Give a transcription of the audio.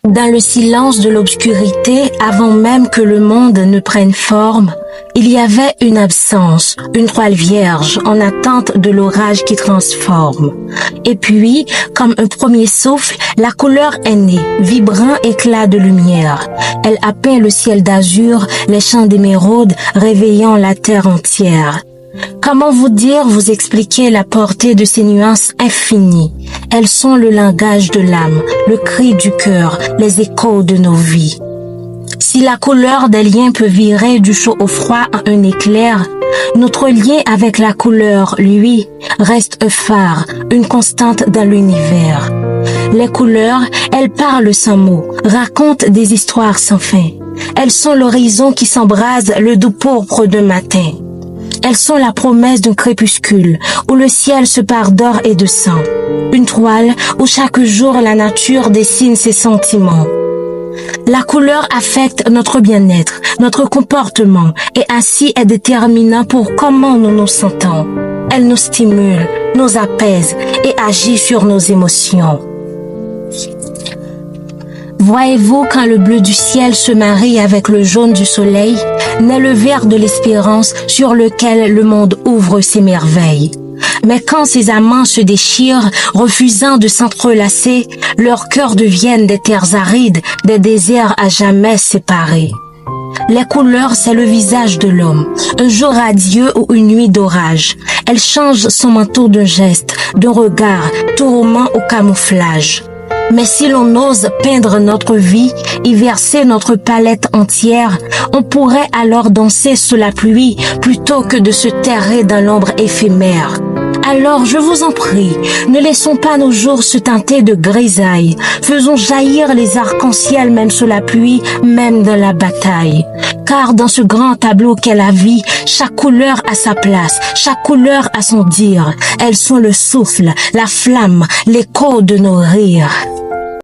Dans le silence de l'obscurité, avant même que le monde ne prenne forme, il y avait une absence, une toile vierge en attente de l'orage qui transforme. Et puis, comme un premier souffle, la couleur est née, vibrant éclat de lumière. Elle a peint le ciel d'azur, les champs d'émeraude, réveillant la terre entière. Comment vous expliquer la portée de ces nuances infinies? Elles sont le langage de l'âme, le cri du cœur, les échos de nos vies. Si la couleur des liens peut virer du chaud au froid en un éclair, notre lien avec la couleur, lui, reste un phare, une constante dans l'univers. Les couleurs, elles parlent sans mots, racontent des histoires sans fin. Elles sont l'horizon qui s'embrase, le doux pourpre d'un matin. Elles sont la promesse d'un crépuscule, où le ciel se pare d'or et de sang. Une toile où chaque jour la nature dessine ses sentiments. La couleur affecte notre bien-être, notre comportement, et ainsi est déterminant pour comment nous nous sentons. Elle nous stimule, nous apaise et agit sur nos émotions. Voyez-vous, quand le bleu du ciel se marie avec le jaune du soleil, naît le vert de l'espérance sur lequel le monde ouvre ses merveilles. Mais quand ces amants se déchirent, refusant de s'entrelacer, leurs cœurs deviennent des terres arides, des déserts à jamais séparés. Les couleurs, c'est le visage de l'homme, un jour radieux ou une nuit d'orage. Elle change son manteau d'un geste, d'un regard, tourment au camouflage. Mais si l'on ose peindre notre vie, y verser notre palette entière, on pourrait alors danser sous la pluie plutôt que de se terrer dans l'ombre éphémère. Alors, je vous en prie, ne laissons pas nos jours se teinter de grisaille. Faisons jaillir les arcs-en-ciel même sous la pluie, même dans la bataille. Car dans ce grand tableau qu'est la vie, chaque couleur a sa place, chaque couleur a son dire. Elles sont le souffle, la flamme, l'écho de nos rires.